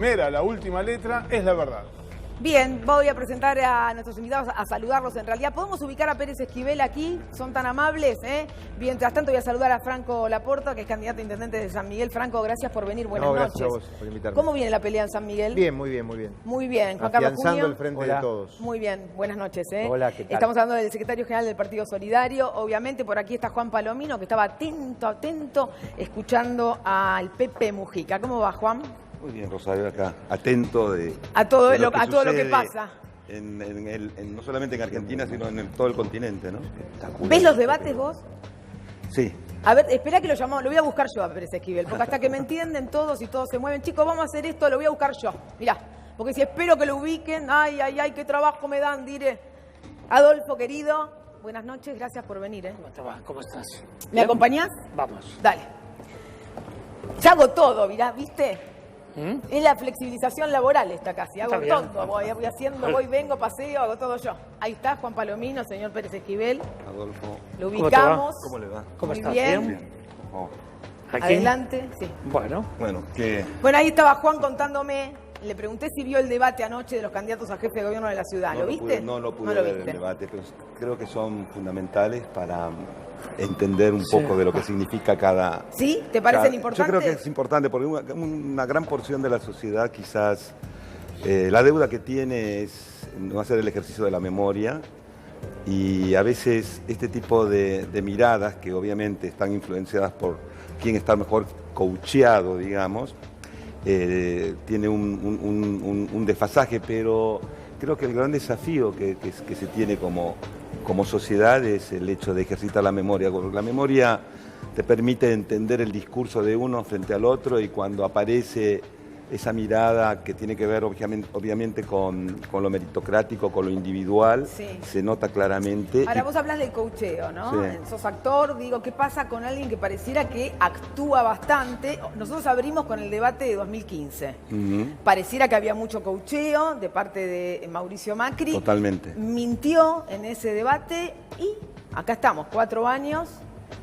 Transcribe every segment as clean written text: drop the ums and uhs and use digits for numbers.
Mira, la última letra es la verdad. Bien, voy a presentar a nuestros invitados, a saludarlos en realidad. ¿Podemos ubicar a Pérez Esquivel aquí? ¿Son tan amables? Mientras tanto voy a saludar a Franco Laporta, que es candidato a intendente de San Miguel. Franco, gracias por venir, buenas noches. Gracias a vos por invitarme. ¿Cómo viene la pelea en San Miguel? Bien, muy bien, muy bien. Muy bien. Juan Carlos Afianzando Junio. el frente Hola. de todos. Muy bien, buenas noches. Hola, ¿qué tal? Estamos hablando del secretario general del Partido Solidario. Obviamente por aquí está Juan Palomino, que estaba atento, escuchando al Pepe Mujica. ¿Cómo va, Juan? Muy bien, Rosario, acá, atento A todo de lo que sucede pasa. no solamente en Argentina, sino en todo el continente, ¿no? ¿Ves los debates vos? Sí. A ver, espera que lo llamamos, lo voy a buscar yo a Pérez Esquivel, porque hasta que me entienden todos y todos se mueven. Chicos, vamos a hacer esto, lo voy a buscar yo. Mirá, porque si espero que lo ubiquen, ay, qué trabajo me dan, diré. Adolfo, querido, buenas noches, gracias por venir. ¿Cómo te va? ¿Cómo estás? ¿Me acompañás? Vamos. Dale. Ya hago todo, mirá, ¿viste? Es la flexibilización laboral esta casi, hago Está bien. todo, voy haciendo, vengo, paseo, hago todo yo. Ahí está Juan Palomino, señor Pérez Esquivel, Adolfo, lo ¿Cómo te va? ubicamos. ¿cómo le va? ¿Cómo Muy estás? bien. Oh, ¿Aquí? Adelante, sí. Bueno, bueno, que Bueno, ahí estaba Juan contándome, le pregunté si vio el debate anoche de los candidatos a jefe de gobierno de la ciudad. ¿Lo viste? no lo pude ver el viste. debate, pero creo que son fundamentales para entender un poco de lo que significa cada... ¿Sí? ¿Te parecen Yo importantes? creo que es importante porque una gran porción de la sociedad quizás la deuda que tiene es no hacer el ejercicio de la memoria y a veces este tipo de miradas que obviamente están influenciadas por quién está mejor coacheado, digamos, tiene un desfasaje, pero creo que el gran desafío que se tiene como sociedad es el hecho de ejercitar la memoria, porque la memoria te permite entender el discurso de uno frente al otro y cuando aparece esa mirada que tiene que ver obviamente con lo meritocrático, con lo individual, Sí. se nota claramente. Ahora vos hablas del coacheo, ¿no? Sí. Sos actor, digo, ¿qué pasa con alguien que pareciera que actúa bastante? Nosotros abrimos con el debate de 2015. Ujú. Pareciera que había mucho coacheo de parte de Mauricio Macri. Totalmente. Mintió en ese debate y acá estamos, 4 años,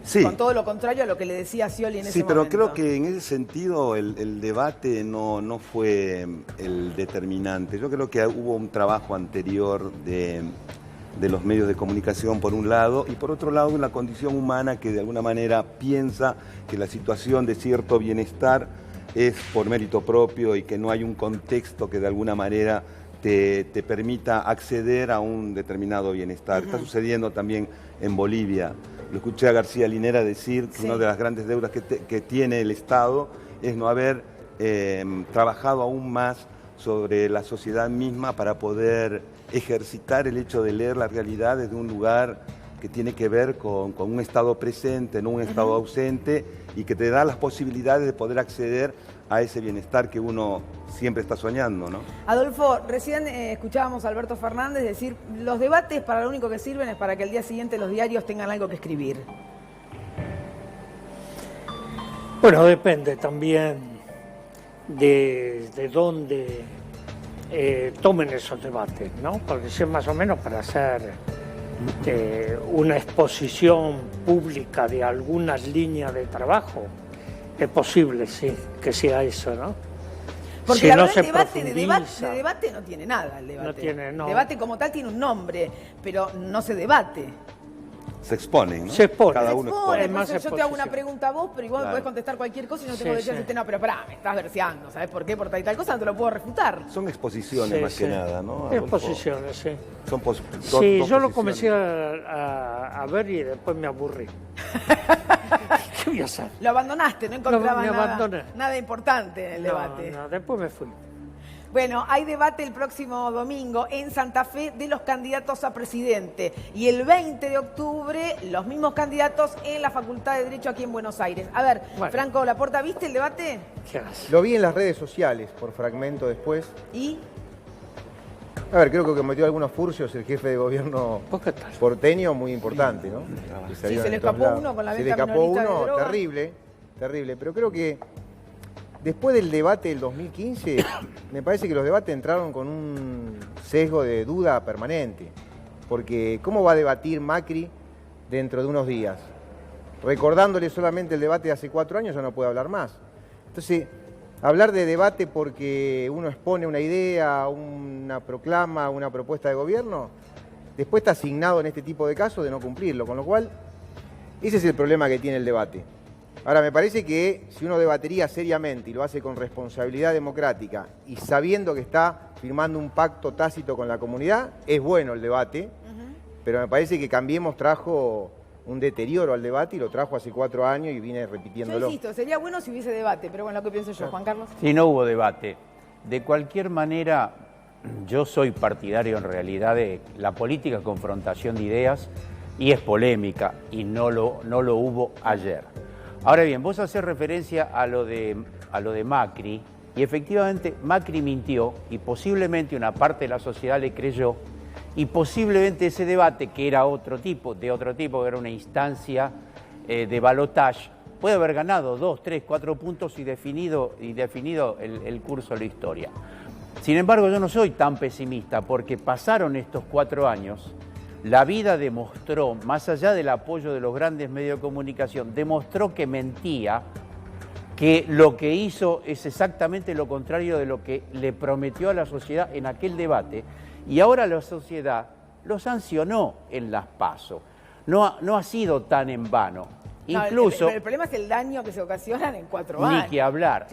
Sí. con todo lo contrario a lo que le decía Scioli en ese Sí, pero momento. creo que en ese sentido el debate no fue el determinante. Yo creo que hubo un trabajo anterior de los medios de comunicación por un lado y por otro lado una condición humana que de alguna manera piensa que la situación de cierto bienestar es por mérito propio y que no hay un contexto que de alguna manera te permita acceder a un determinado bienestar. Está sucediendo también en Bolivia. Lo escuché a García Linera decir que Sí. una de las grandes deudas que tiene el Estado es no haber trabajado aún más sobre la sociedad misma para poder ejercitar el hecho de leer la realidad desde un lugar que tiene que ver con un Estado presente, no un Estado ausente, y que te da las posibilidades de poder acceder a ese bienestar que uno siempre está soñando, ¿no? Adolfo, recién escuchábamos a Alberto Fernández decir, los debates para lo único que sirven es para que al día siguiente los diarios tengan algo que escribir. bueno, depende también de dónde tomen esos debates, ¿no? Porque si es más o menos para hacer una exposición pública de algunas líneas de trabajo, es posible, sí, que sea eso, ¿no? Porque Si la no verdad se el debate de profundiza. debate no tiene nada el debate. No tiene, no. El debate como tal tiene un nombre, pero no se debate. Se exponen, ¿no? Se expone. Cada Se uno expone, expone. más por eso yo te hago una exposición. pregunta a vos, pero igual me Claro. podés contestar cualquier cosa y no tengo Sí, derecho a sí. decirte, no, pero pará, me estás verseando, ¿sabes por qué? Por tal y tal cosa, no te lo puedo refutar. Son exposiciones Sí, más sí. que nada, ¿no? Adolfo? Exposiciones, sí. Son Sí, dos yo lo posiciones. comencé a ver y después me aburrí. ¿Qué voy a hacer? Lo abandonaste, no encontrabas me nada, abandoné. nada importante en el debate. No, después me fui. Bueno, hay debate el próximo domingo en Santa Fe de los candidatos a presidente. Y el 20 de octubre, los mismos candidatos en la Facultad de Derecho aquí en Buenos Aires. A ver, Bueno. Franco Laporta, ¿viste el debate? ¿Qué haces? Lo vi en las redes sociales, por fragmento después. Y A ver, creo que cometió algunos furcios el jefe de gobierno ¿Vos qué tal? porteño, muy importante, ¿no? Que Sí, salieron se le en todos escapó lados. uno con la Se le venta escapó minorista de uno, droga. terrible, terrible. Pero creo que después del debate del 2015, me parece que los debates entraron con un sesgo de duda permanente. Porque ¿cómo va a debatir Macri dentro de unos días? Recordándole solamente el debate de hace 4 años ya no puede hablar más. Entonces, hablar de debate porque uno expone una idea, una proclama, una propuesta de gobierno, después está asignado en este tipo de casos de no cumplirlo, con lo cual ese es el problema que tiene el debate. Ahora, me parece que si uno debatería seriamente y lo hace con responsabilidad democrática y sabiendo que está firmando un pacto tácito con la comunidad, es bueno el debate, pero me parece que Cambiemos trajo un deterioro al debate y lo trajo hace 4 años y viene repitiéndolo. Yo insisto, sería bueno si hubiese debate, pero bueno, lo que pienso yo, Juan Carlos. Sí, no hubo debate. De cualquier manera, yo soy partidario en realidad de la política confrontación de ideas y es polémica y no lo hubo ayer. Ahora bien, vos haces referencia a lo de Macri y efectivamente Macri mintió y posiblemente una parte de la sociedad le creyó y posiblemente ese debate, que era otro tipo, que era una instancia de balotaje, puede haber ganado 2, 3, 4 puntos y definido el curso de la historia. Sin embargo, yo no soy tan pesimista porque pasaron estos 4 años, la vida demostró, más allá del apoyo de los grandes medios de comunicación, demostró que mentía, que lo que hizo es exactamente lo contrario de lo que le prometió a la sociedad en aquel debate, y ahora la sociedad lo sancionó en las PASO. No ha sido tan en vano. Incluso, el problema es el daño que se ocasionan en 4 años. Ni que hablar.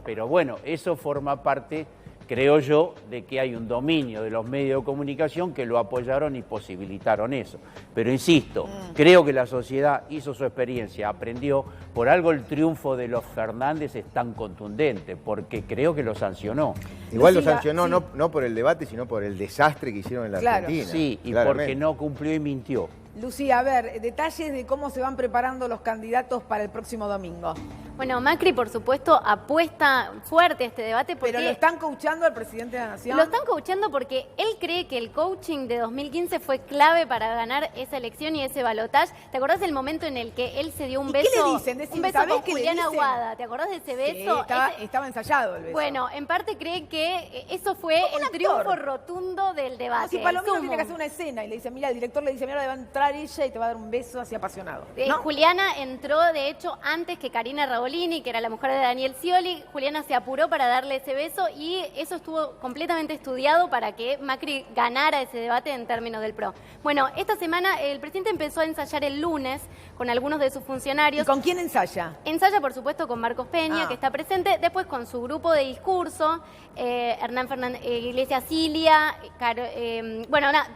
Pero bueno, eso forma parte, creo yo, de que hay un dominio de los medios de comunicación que lo apoyaron y posibilitaron eso. Pero insisto, creo que la sociedad hizo su experiencia, aprendió. Por algo el triunfo de los Fernández es tan contundente, porque creo que lo sancionó. Igual lo sancionó no por el debate, sino por el desastre que hicieron en la Argentina. Sí, y porque no cumplió y mintió. Lucía, a ver, detalles de cómo se van preparando los candidatos para el próximo domingo. Bueno, Macri, por supuesto, apuesta fuerte a este debate porque... Pero lo están coachando al presidente de la Nación. Lo están coachando porque él cree que el coaching de 2015 fue clave para ganar esa elección y ese balotaje. ¿Te acordás del momento en el que él se dio un beso? ¿Qué le dicen? Un beso con Juliana Aguada. ¿Te acordás de ese beso? Sí, estaba ensayado el beso. Bueno, en parte cree que eso fue el triunfo rotundo del debate. No, si Palomino tiene que hacer una escena y le dice, mira, el director le dice, mira, va a entrar ella y te va a dar un beso así apasionado. ¿No? Juliana entró, de hecho, antes que Karina Rabolini, que era la mujer de Daniel Scioli. Juliana se apuró para darle ese beso y eso estuvo completamente estudiado para que Macri ganara ese debate en términos del PRO. Bueno, esta semana el presidente empezó a ensayar el lunes con algunos de sus funcionarios. ¿Y con quién ensaya? Ensaya, por supuesto, con Marcos Peña, que está presente, después con su grupo de discurso, Hernán Fernández, Iglesias Cilia,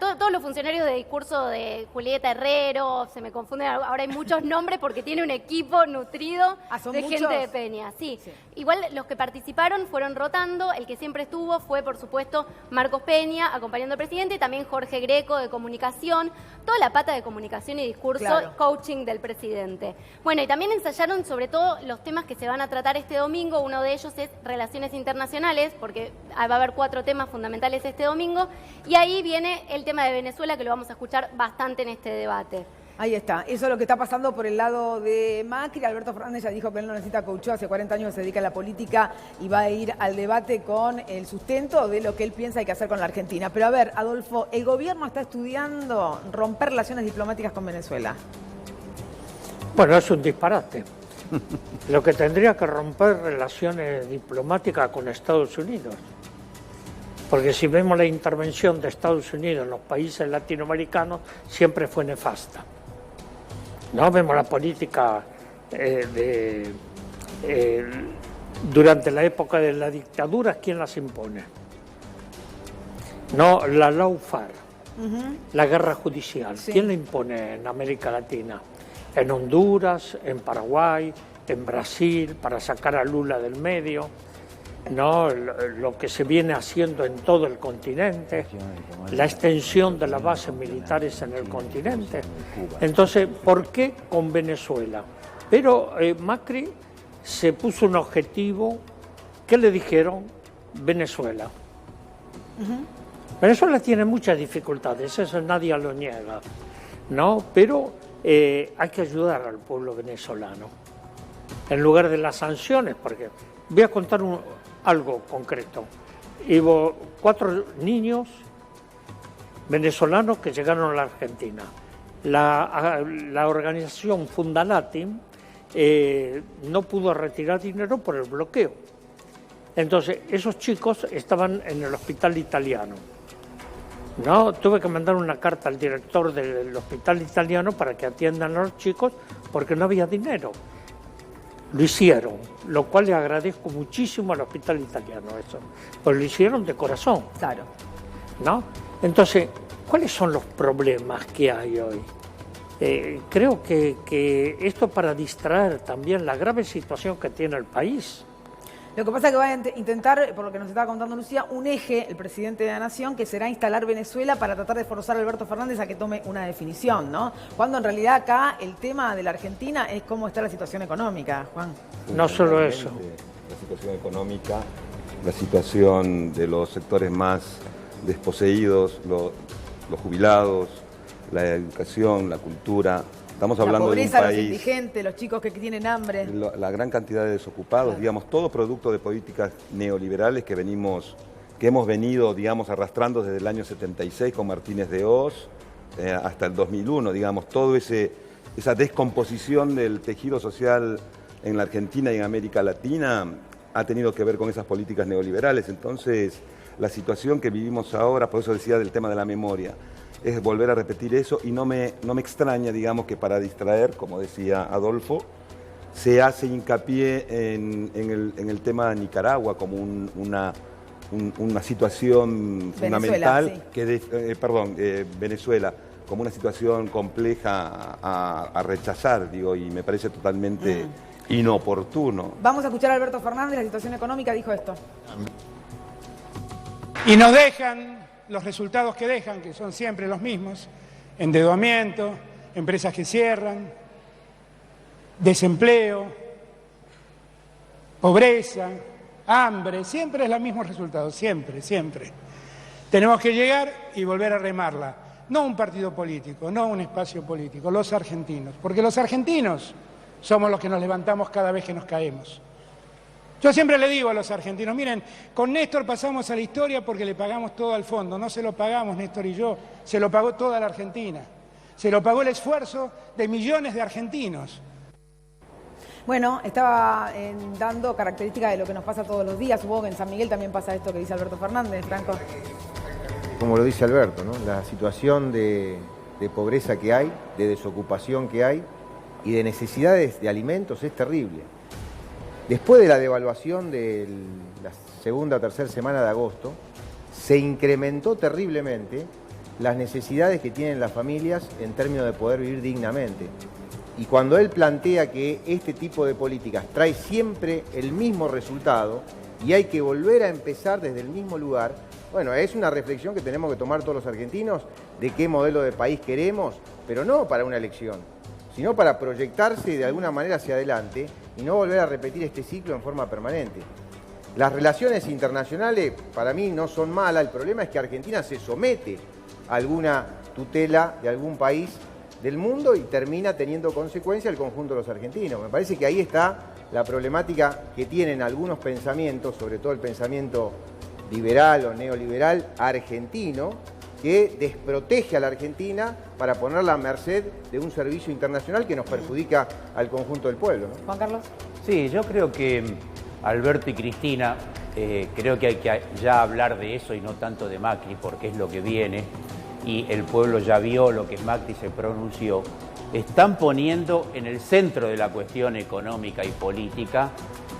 todos los funcionarios de discurso de Julieta Herrero, se me confunden, ahora hay muchos nombres porque tiene un equipo nutrido de muchos? gente de Peña. Sí. Igual los que participaron fueron rotando, el que siempre estuvo fue, por supuesto, Marcos Peña, acompañando al presidente, y también Jorge Greco de comunicación, toda la pata de comunicación y discurso, coaching del presidente. Bueno, y también ensayaron sobre todo los temas que se van a tratar este domingo. Uno de ellos es relaciones internacionales, porque va a haber 4 temas fundamentales este domingo, y ahí viene el tema de Venezuela, que lo vamos a escuchar bastante en este debate. Ahí está, eso es lo que está pasando por el lado de Macri. Alberto Fernández ya dijo que él no necesita coacheo, hace 40 años que se dedica a la política y va a ir al debate con el sustento de lo que él piensa hay que hacer con la Argentina. Pero a ver, Adolfo, el gobierno está estudiando romper relaciones diplomáticas con Venezuela. Bueno, es un disparate. Lo que tendría que romper relaciones diplomáticas con Estados Unidos. Porque si vemos la intervención de Estados Unidos en los países latinoamericanos, siempre fue nefasta. No vemos la política durante la época de la dictadura, ¿quién las impone? No, la lawfare, la guerra judicial. Sí. ¿Quién la impone en América Latina? En Honduras, en Paraguay, en Brasil, para sacar a Lula del medio. No, lo que se viene haciendo en todo el continente, la extensión de las bases militares en el continente. Entonces, ¿por qué con Venezuela? Pero Macri se puso un objetivo. ¿Qué le dijeron? Venezuela. Venezuela tiene muchas dificultades, eso nadie lo niega, ¿no? Pero hay que ayudar al pueblo venezolano en lugar de las sanciones, porque voy a contar algo concreto. Hubo 4 niños venezolanos que llegaron a la Argentina. La organización Fundalatin no pudo retirar dinero por el bloqueo. Entonces, esos chicos estaban en el hospital italiano. No, tuve que mandar una carta al director del hospital italiano para que atiendan a los chicos porque no había dinero. Lo hicieron, lo cual le agradezco muchísimo al hospital italiano eso, pues lo hicieron de corazón. Claro. ¿No? Entonces, ¿cuáles son los problemas que hay hoy? Creo que esto para distraer también la grave situación que tiene el país. Lo que pasa es que va a intentar, por lo que nos estaba contando Lucía, un eje, el presidente de la Nación, que será instalar Venezuela para tratar de forzar a Alberto Fernández a que tome una definición, ¿no? Cuando en realidad acá el tema de la Argentina es cómo está la situación económica, Juan. No solo eso. La situación económica, la situación de los sectores más desposeídos, los jubilados, la educación, la cultura. Estamos hablando de un pobreza, país, los indigentes, los chicos que tienen hambre. la gran cantidad de desocupados, Claro. digamos, todo producto de políticas neoliberales que hemos venido, digamos, arrastrando desde el año 76 con Martínez de Hoz hasta el 2001, digamos, todo esa descomposición del tejido social en la Argentina y en América Latina ha tenido que ver con esas políticas neoliberales. Entonces, la situación que vivimos ahora, por eso decía del tema de la memoria, es volver a repetir eso y no me extraña, digamos, que para distraer, como decía Adolfo, se hace hincapié en el tema de Nicaragua como una situación fundamental, sí. Venezuela, como una situación compleja a rechazar, digo, y me parece totalmente inoportuno. Vamos a escuchar a Alberto Fernández, la situación económica, dijo esto. Y nos dejan los resultados que dejan, que son siempre los mismos: endeudamiento, empresas que cierran, desempleo, pobreza, hambre, siempre es el mismo resultado, siempre, siempre. Tenemos que llegar y volver a remarla, no un partido político, no un espacio político, los argentinos, porque los argentinos somos los que nos levantamos cada vez que nos caemos. Yo siempre le digo a los argentinos, miren, con Néstor pasamos a la historia porque le pagamos todo al fondo, no se lo pagamos Néstor y yo, se lo pagó toda la Argentina, se lo pagó el esfuerzo de millones de argentinos. Bueno, estaba dando características de lo que nos pasa todos los días. Supongo que en San Miguel también pasa esto que dice Alberto Fernández, Franco. Como lo dice Alberto, ¿no? La situación de pobreza que hay, de desocupación que hay y de necesidades de alimentos es terrible. Después de la devaluación de la segunda o tercera semana de agosto, se incrementó terriblemente las necesidades que tienen las familias en términos de poder vivir dignamente. Y cuando él plantea que este tipo de políticas trae siempre el mismo resultado y hay que volver a empezar desde el mismo lugar, bueno, es una reflexión que tenemos que tomar todos los argentinos de qué modelo de país queremos, pero no para una elección, sino para proyectarse de alguna manera hacia adelante y no volver a repetir este ciclo en forma permanente. Las relaciones internacionales para mí no son malas, el problema es que Argentina se somete a alguna tutela de algún país del mundo y termina teniendo consecuencia el conjunto de los argentinos. Me parece que ahí está la problemática que tienen algunos pensamientos, sobre todo el pensamiento liberal o neoliberal argentino, que desprotege a la Argentina para ponerla a merced de un servicio internacional que nos perjudica al conjunto del pueblo, ¿no? Juan Carlos. Sí, yo creo que Alberto y Cristina, creo que hay que ya hablar de eso y no tanto de Macri, porque es lo que viene, y el pueblo ya vio lo que Macri se pronunció, están poniendo en el centro de la cuestión económica y política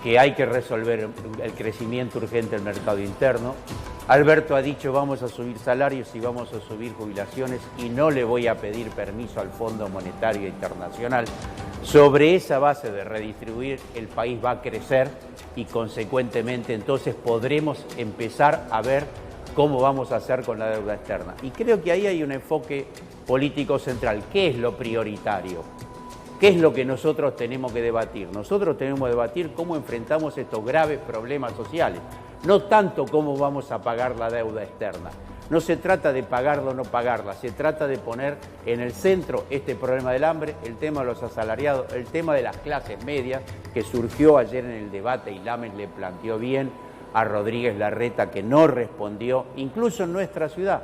que hay que resolver el crecimiento urgente del mercado interno. Alberto ha dicho vamos a subir salarios y vamos a subir jubilaciones y no le voy a pedir permiso al Fondo Monetario Internacional. Sobre esa base de redistribuir el país va a crecer y consecuentemente entonces podremos empezar a ver cómo vamos a hacer con la deuda externa. Y creo que ahí hay un enfoque político central. ¿Qué es lo prioritario? ¿Qué es lo que nosotros tenemos que debatir? Nosotros tenemos que debatir cómo enfrentamos estos graves problemas sociales, no tanto cómo vamos a pagar la deuda externa. No se trata de pagarla o no pagarla, se trata de poner en el centro este problema del hambre, el tema de los asalariados, el tema de las clases medias, que surgió ayer en el debate y Lames le planteó bien a Rodríguez Larreta, que no respondió, incluso en nuestra ciudad.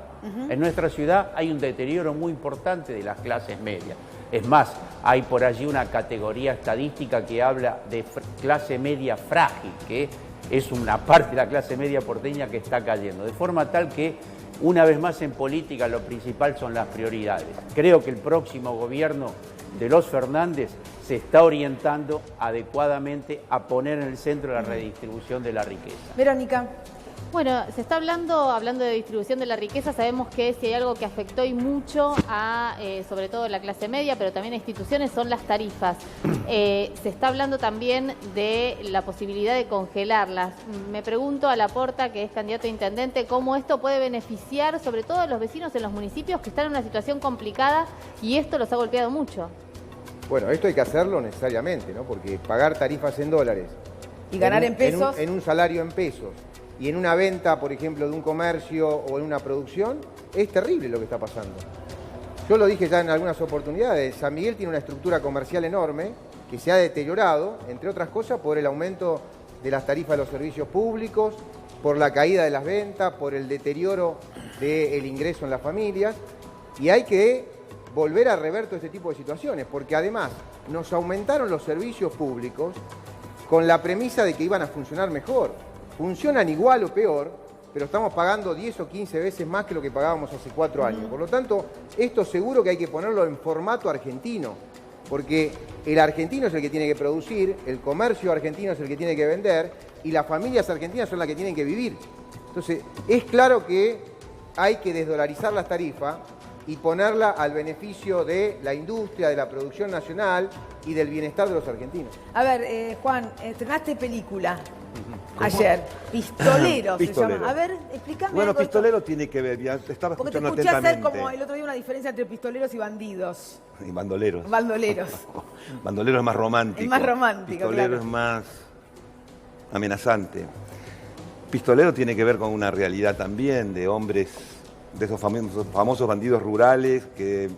En nuestra ciudad hay un deterioro muy importante de las clases medias. Es más, hay por allí una categoría estadística que habla de clase media frágil, que es una parte de la clase media porteña que está cayendo. De forma tal que, una vez más en política, lo principal son las prioridades. Creo que el próximo gobierno de los Fernández se está orientando adecuadamente a poner en el centro la redistribución de la riqueza. Verónica. Bueno, se está hablando de distribución de la riqueza, sabemos que si hay algo que afectó y mucho a, sobre todo la clase media, pero también a instituciones, son las tarifas. Se está hablando también de la posibilidad de congelarlas. Me pregunto a Laporta, que es candidato a intendente, cómo esto puede beneficiar sobre todo a los vecinos en los municipios que están en una situación complicada y esto los ha golpeado mucho. Bueno, esto hay que hacerlo necesariamente, ¿no? Porque pagar tarifas en dólares y ganar en pesos. En un salario en pesos. Y en una venta, por ejemplo, de un comercio o en una producción, es terrible lo que está pasando. Yo lo dije ya en algunas oportunidades, San Miguel tiene una estructura comercial enorme que se ha deteriorado, entre otras cosas, por el aumento de las tarifas de los servicios públicos, por la caída de las ventas, por el deterioro del ingreso en las familias, y hay que volver a rever todo este tipo de situaciones, porque además nos aumentaron los servicios públicos con la premisa de que iban a funcionar mejor. Funcionan igual o peor, pero estamos pagando 10 o 15 veces más que lo que pagábamos hace 4 años. Por lo tanto, esto seguro que hay que ponerlo en formato argentino, porque el argentino es el que tiene que producir, el comercio argentino es el que tiene que vender, y las familias argentinas son las que tienen que vivir. Entonces, es claro que hay que desdolarizar las tarifas y ponerla al beneficio de la industria, de la producción nacional y del bienestar de los argentinos. A ver, Juan, estrenaste película ayer, Pistolero se llama. A ver, explícame. Bueno, algo Pistolero tiene que ver, ya estaba porque te escuchando escuché hacer atentamente. como el otro día una diferencia entre pistoleros y bandidos. Y bandoleros. Bandoleros. Bandolero es más romántico. Es más romántico, Pistolero claro. es más amenazante. Pistolero tiene que ver con una realidad también de hombres, de esos famosos bandidos rurales que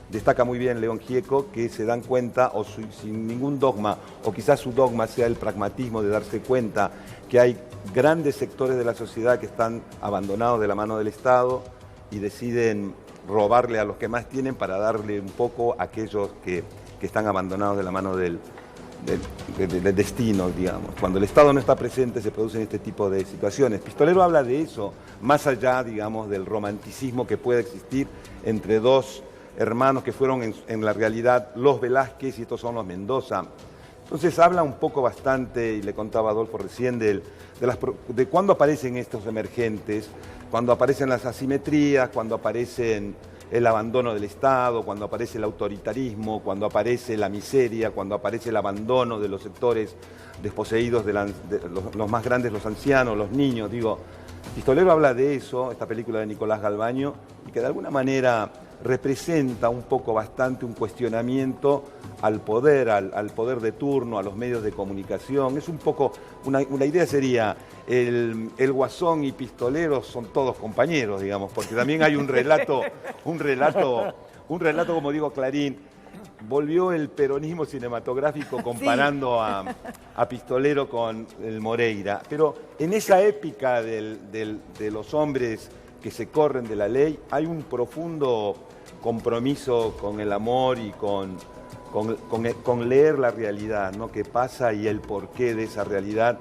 destaca muy bien León Gieco, que se dan cuenta, o sin ningún dogma, o quizás su dogma sea el pragmatismo de darse cuenta que hay grandes sectores de la sociedad que están abandonados de la mano del Estado y deciden robarle a los que más tienen para darle un poco a aquellos que están abandonados de la mano del destino, digamos. Cuando el Estado no está presente se producen este tipo de situaciones. Pistolero habla de eso, más allá, digamos, del romanticismo que puede existir entre dos hermanos que fueron en la realidad los Velázquez y estos son los Mendoza. Entonces habla un poco bastante, y le contaba a Adolfo recién, de cuándo aparecen estos emergentes, cuando aparecen las asimetrías, cuando aparecen el abandono del Estado, cuando aparece el autoritarismo, cuando aparece la miseria, cuando aparece el abandono de los sectores desposeídos de los más grandes, los ancianos, los niños. Digo, Pistolero habla de eso, esta película de Nicolás Galvaño, y que de alguna manera representa un poco bastante un cuestionamiento al poder, al poder de turno, a los medios de comunicación. Es un poco, una idea sería, el Guasón y Pistolero son todos compañeros, digamos, porque también hay un relato, como digo Clarín, volvió el peronismo cinematográfico comparando a Pistolero con el Moreira, pero en esa épica de los hombres que se corren de la ley hay un profundo compromiso con el amor y con leer la realidad, ¿no? Qué pasa y el porqué de esa realidad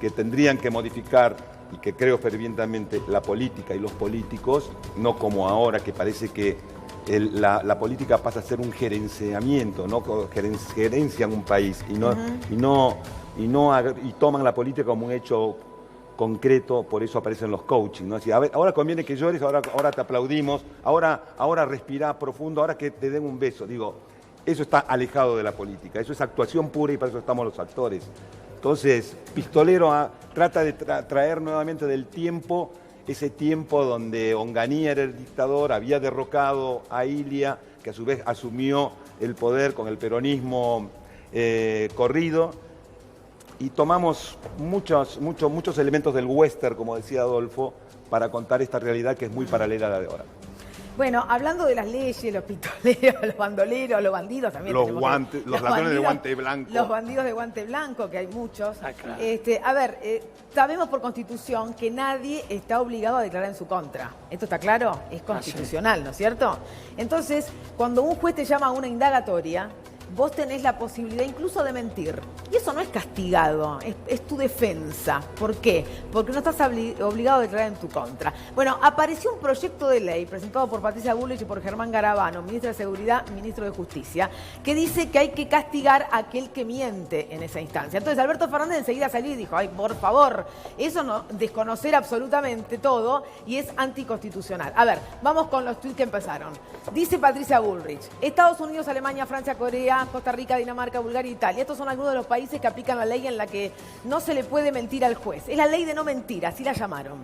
que tendrían que modificar, y que creo fervientemente, la política y los políticos, no como ahora que parece que la política pasa a ser un gerenciamiento, ¿no? Gerencian un país y toman la política como un hecho concreto, por eso aparecen los coaching, ¿no? Así, a ver, ahora conviene que llores, ahora te aplaudimos, ahora respirá profundo, ahora que te den un beso. Digo, eso está alejado de la política, eso es actuación pura y para eso estamos los actores. Entonces, Pistolero trata de traer nuevamente del tiempo, ese tiempo donde Onganía era el dictador, había derrocado a Ilia, que a su vez asumió el poder con el peronismo corrido, y tomamos muchos elementos del western, como decía Adolfo, para contar esta realidad que es muy paralela a la de ahora. Bueno, hablando de las leyes, los pistoleros, los bandoleros, los bandidos también. Los guantes, los ladrones de guante blanco. Los bandidos de guante blanco, que hay muchos. Claro. A ver, sabemos por Constitución que nadie está obligado a declarar en su contra. ¿Esto está claro? Es constitucional, ¿no es cierto? Entonces, cuando un juez te llama a una indagatoria, vos tenés la posibilidad incluso de mentir. Y eso no es castigado, es tu defensa. ¿Por qué? Porque no estás obligado a declarar en tu contra. Bueno, apareció un proyecto de ley presentado por Patricia Bullrich y por Germán Garabano, ministro de Seguridad, ministro de Justicia, que dice que hay que castigar a aquel que miente en esa instancia. Entonces Alberto Fernández enseguida salió y dijo, ay, por favor, eso no, desconocer absolutamente todo y es anticonstitucional. A ver, vamos con los tuits que empezaron. Dice Patricia Bullrich, Estados Unidos, Alemania, Francia, Corea, Costa Rica, Dinamarca, Bulgaria e Italia. Estos son algunos de los países que aplican la ley en la que no se le puede mentir al juez. Es la ley de no mentir, así la llamaron.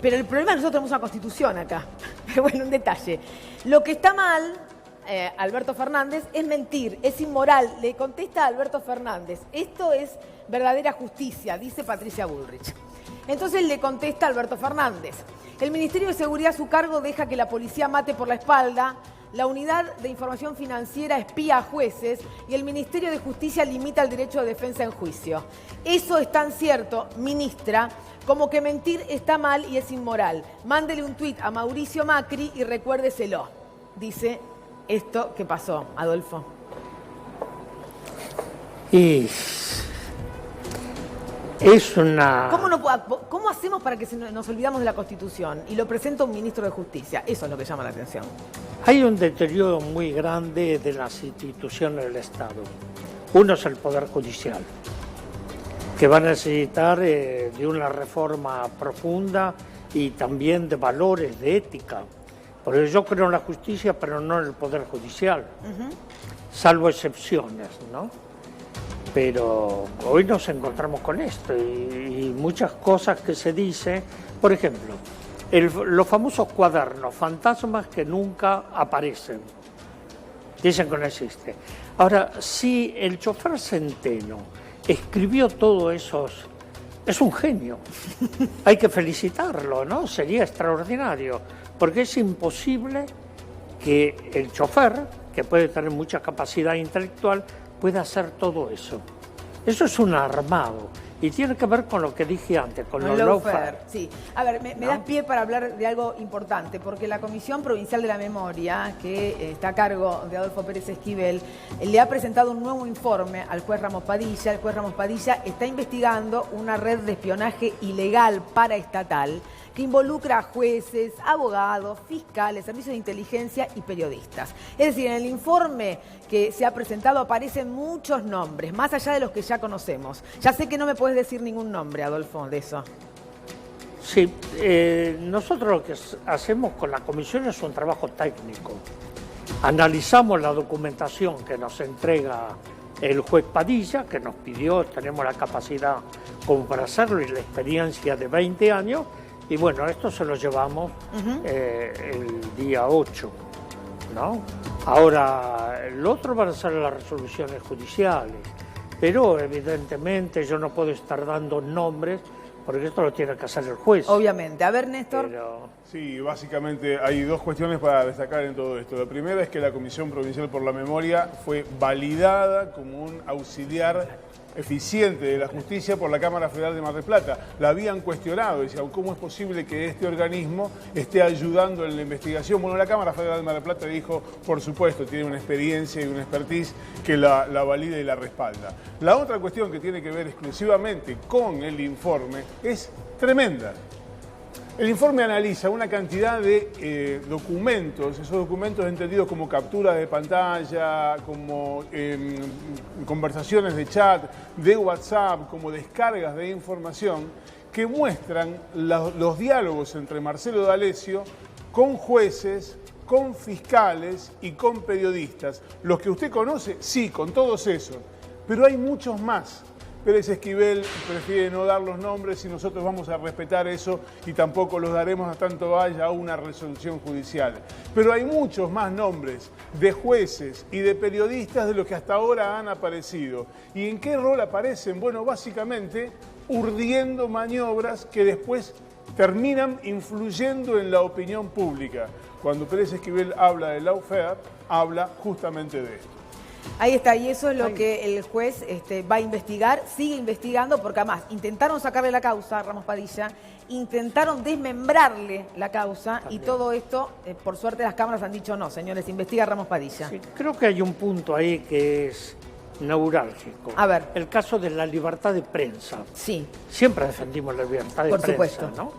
Pero el problema es que nosotros tenemos una constitución acá. Pero bueno, un detalle. Lo que está mal, Alberto Fernández, es mentir, es inmoral. Le contesta a Alberto Fernández. Esto es verdadera justicia, dice Patricia Bullrich. Entonces le contesta a Alberto Fernández. El Ministerio de Seguridad a su cargo deja que la policía mate por la espalda. La Unidad de Información Financiera espía a jueces y el Ministerio de Justicia limita el derecho de defensa en juicio. Eso es tan cierto, ministra, como que mentir está mal y es inmoral. Mándele un tuit a Mauricio Macri y recuérdeselo. Dice esto que pasó, Adolfo. Y es una... ¿Cómo hacemos para que nos olvidamos de la Constitución? Y lo presenta un ministro de Justicia. Eso es lo que llama la atención. Hay un deterioro muy grande de las instituciones del Estado. Uno es el Poder Judicial, que va a necesitar de una reforma profunda y también de valores, de ética. Porque yo creo en la justicia, pero no en el Poder Judicial, salvo excepciones, ¿no? Pero hoy nos encontramos con esto y muchas cosas que se dicen, por ejemplo, los famosos cuadernos, fantasmas que nunca aparecen, dicen que no existe. Ahora, si el chofer Centeno escribió todo eso, es un genio, hay que felicitarlo, ¿no? Sería extraordinario, porque es imposible que el chofer, que puede tener mucha capacidad intelectual, puede hacer todo eso. Eso es un armado y tiene que ver con lo que dije antes, con los lawfare. Sí. A ver, me das pie para hablar de algo importante, porque la Comisión Provincial de la Memoria, que está a cargo de Adolfo Pérez Esquivel, le ha presentado un nuevo informe al juez Ramos Padilla. El juez Ramos Padilla está investigando una red de espionaje ilegal paraestatal que involucra a jueces, abogados, fiscales, servicios de inteligencia y periodistas. Es decir, en el informe que se ha presentado aparecen muchos nombres, más allá de los que ya conocemos. Ya sé que no me puedes decir ningún nombre, Adolfo, de eso. Sí, nosotros lo que hacemos con la comisión es un trabajo técnico. Analizamos la documentación que nos entrega el juez Padilla, que nos pidió, tenemos la capacidad como para hacerlo y la experiencia de 20 años, y bueno, esto se lo llevamos el día 8, ¿no? Ahora, el otro van a ser las resoluciones judiciales, pero evidentemente yo no puedo estar dando nombres porque esto lo tiene que hacer el juez. Obviamente. A ver, Néstor. Sí, básicamente hay dos cuestiones para destacar en todo esto. La primera es que la Comisión Provincial por la Memoria fue validada como un auxiliar eficiente de la justicia por la Cámara Federal de Mar del Plata. La habían cuestionado, decían, ¿cómo es posible que este organismo esté ayudando en la investigación? Bueno, la Cámara Federal de Mar del Plata dijo, por supuesto, tiene una experiencia y una expertise que la valida y la respalda. La otra cuestión que tiene que ver exclusivamente con el informe es tremenda. El informe analiza una cantidad de documentos, esos documentos entendidos como captura de pantalla, como conversaciones de chat, de WhatsApp, como descargas de información, que muestran los diálogos entre Marcelo D'Alessio con jueces, con fiscales y con periodistas. Los que usted conoce, sí, con todos esos, pero hay muchos más. Pérez Esquivel prefiere no dar los nombres y nosotros vamos a respetar eso y tampoco los daremos a tanto haya una resolución judicial. Pero hay muchos más nombres de jueces y de periodistas de los que hasta ahora han aparecido. ¿Y en qué rol aparecen? Bueno, básicamente urdiendo maniobras que después terminan influyendo en la opinión pública. Cuando Pérez Esquivel habla de lawfare, habla justamente de esto. Ahí está, y eso es lo que el juez va a investigar, sigue investigando, porque además intentaron sacarle la causa a Ramos Padilla, intentaron desmembrarle la causa también. Y todo esto, por suerte las cámaras han dicho no, señores, investiga a Ramos Padilla. Sí, creo que hay un punto ahí que es neurálgico. A ver. El caso de la libertad de prensa. Sí. Siempre defendimos la libertad de por prensa, supuesto. ¿no?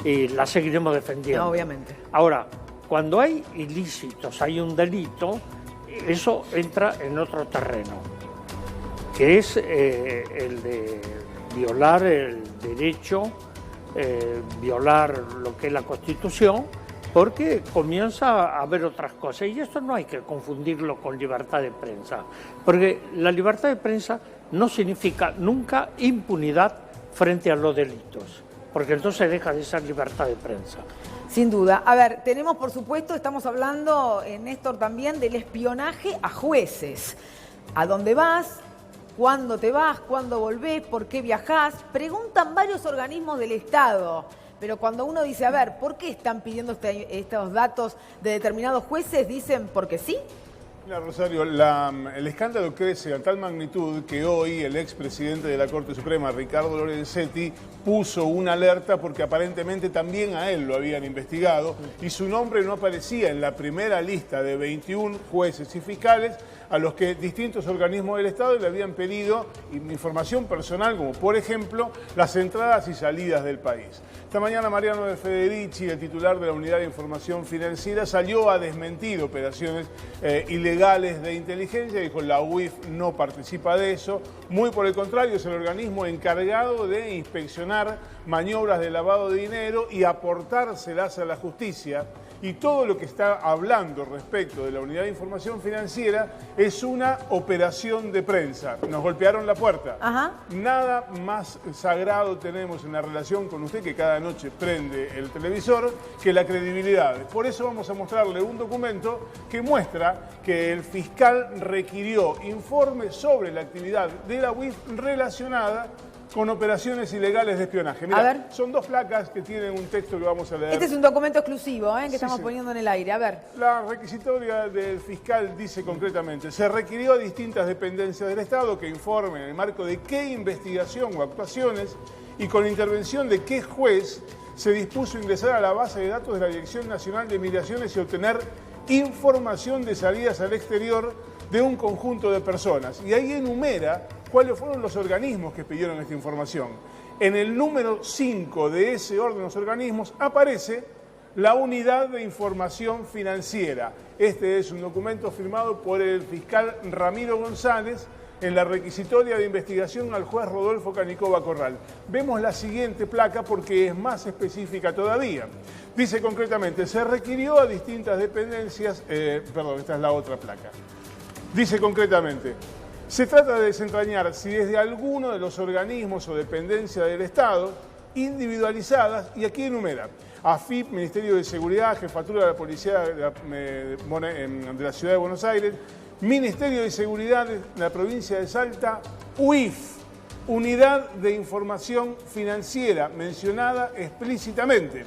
Y la seguiremos defendiendo. No, obviamente. Ahora, cuando hay ilícitos, hay un delito, eso entra en otro terreno, que es el de violar el derecho, violar lo que es la Constitución, porque comienza a haber otras cosas. Y esto no hay que confundirlo con libertad de prensa, porque la libertad de prensa no significa nunca impunidad frente a los delitos, porque entonces deja de ser libertad de prensa. Sin duda. A ver, tenemos por supuesto, estamos hablando, Néstor, también del espionaje a jueces. ¿A dónde vas? ¿Cuándo te vas? ¿Cuándo volvés? ¿Por qué viajás? Preguntan varios organismos del Estado. Pero cuando uno dice, a ver, ¿por qué están pidiendo estos datos de determinados jueces? Dicen, ¿porque sí? Mira, Rosario, el escándalo crece a tal magnitud que hoy el expresidente de la Corte Suprema, Ricardo Lorenzetti, puso una alerta porque aparentemente también a él lo habían investigado y su nombre no aparecía en la primera lista de 21 jueces y fiscales a los que distintos organismos del Estado le habían pedido información personal, como por ejemplo las entradas y salidas del país. Esta mañana Mariano de Federici, el titular de la Unidad de Información Financiera, salió a desmentir operaciones ilegales de inteligencia, dijo la UIF no participa de eso, muy por el contrario es el organismo encargado de inspeccionar maniobras de lavado de dinero y aportárselas a la justicia. Y todo lo que está hablando respecto de la Unidad de Información Financiera es una operación de prensa. Nos golpearon la puerta. Ajá. Nada más sagrado tenemos en la relación con usted, que cada noche prende el televisor, que la credibilidad. Por eso vamos a mostrarle un documento que muestra que el fiscal requirió informes sobre la actividad de la UIF relacionada con operaciones ilegales de espionaje. Mirá, son dos placas que tienen un texto que vamos a leer. Este es un documento exclusivo, que estamos poniendo en el aire. A ver. La requisitoria del fiscal dice concretamente, se requirió a distintas dependencias del Estado que informen en el marco de qué investigación o actuaciones y con intervención de qué juez se dispuso a ingresar a la base de datos de la Dirección Nacional de Migraciones y obtener información de salidas al exterior de un conjunto de personas. Y ahí enumera cuáles fueron los organismos que pidieron esta información. En el número 5 de ese orden de los organismos aparece la Unidad de Información Financiera. Este es un documento firmado por el fiscal Ramiro González en la requisitoria de investigación al juez Rodolfo Canicova Corral. Vemos la siguiente placa porque es más específica todavía. Dice concretamente, se requirió a distintas dependencias, esta es la otra placa. Dice concretamente, se trata de desentrañar si desde alguno de los organismos o dependencias del Estado, individualizadas, y aquí enumera, AFIP, Ministerio de Seguridad, Jefatura de la Policía de la Ciudad de Buenos Aires, Ministerio de Seguridad de la provincia de Salta, UIF, Unidad de Información Financiera, mencionada explícitamente.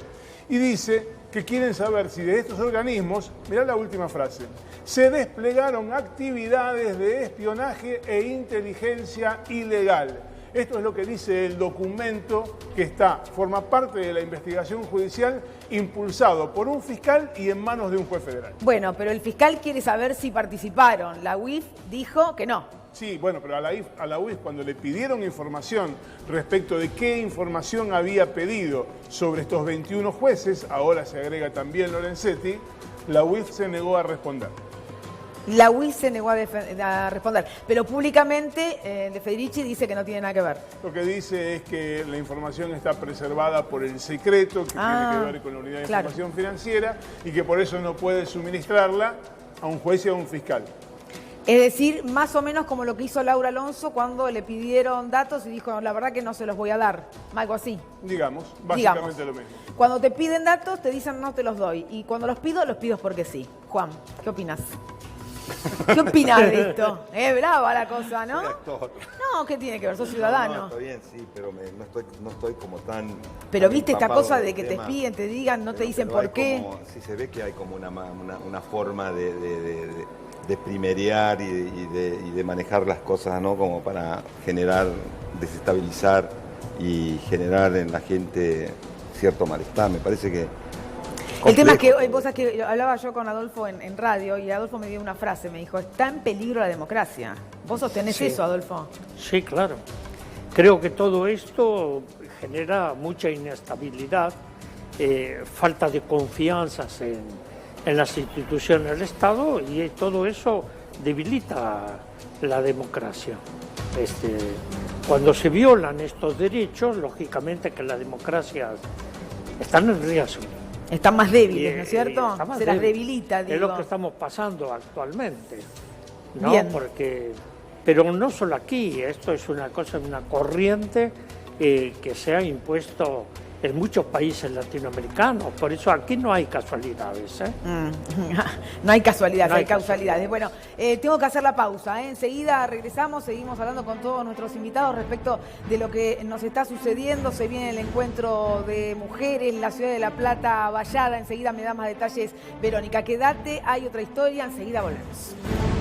Y dice que quieren saber si de estos organismos, mirá la última frase, se desplegaron actividades de espionaje e inteligencia ilegal. Esto es lo que dice el documento que forma parte de la investigación judicial impulsado por un fiscal y en manos de un juez federal. Bueno, pero el fiscal quiere saber si participaron. La UIF dijo que no. Sí, bueno, pero a la UIF cuando le pidieron información respecto de qué información había pedido sobre estos 21 jueces, ahora se agrega también Lorenzetti, la UIF se negó a responder. La UIF se negó a responder, pero públicamente de Federici dice que no tiene nada que ver. Lo que dice es que la información está preservada por el secreto, que tiene que ver con la Unidad de Información Financiera, y que por eso no puede suministrarla a un juez y a un fiscal. Es decir, más o menos como lo que hizo Laura Alonso cuando le pidieron datos y dijo, no, la verdad que no se los voy a dar, algo así. Digamos, básicamente lo mismo. Cuando te piden datos, te dicen no te los doy, y cuando los pido porque sí. Juan, ¿qué opinas? ¿Qué opinás de esto? Brava la cosa, ¿no? Soy actor. No, ¿qué tiene que ver? Sos ciudadano. No, está bien, sí, pero no estoy como tan... Pero viste esta empapado cosa de del que te tema. espíen, te digan, no te Pero- dicen pero hay por qué. sí se ve que hay como una forma de primerear y de manejar las cosas, ¿no? Como para generar, desestabilizar y generar en la gente cierto malestar. Me parece que... El tema es que complejo. vos sabés que hablaba yo con Adolfo en radio y Adolfo me dio una frase, me dijo, está en peligro la democracia. ¿Vos sostenés Sí. eso, Adolfo? Sí, claro. Creo que todo esto genera mucha inestabilidad, falta de confianza en las instituciones del Estado y todo eso debilita la democracia. Cuando se violan estos derechos, lógicamente que las democracias están en riesgo. Están más débiles, Y, ¿no es cierto? está más Se las débil. debilita, digo. Es lo que estamos pasando actualmente, ¿no? Bien. Pero no solo aquí, esto es una cosa, una corriente que se ha impuesto en muchos países latinoamericanos, por eso aquí no hay casualidades, ¿eh? No hay casualidades, No hay hay causalidades. Bueno, tengo que hacer la pausa, ¿eh? Enseguida regresamos, seguimos hablando con todos nuestros invitados respecto de lo que nos está sucediendo. Se viene el encuentro de mujeres en la ciudad de La Plata, Vallada. Enseguida me da más detalles Verónica. Quédate, hay otra historia, enseguida volvemos.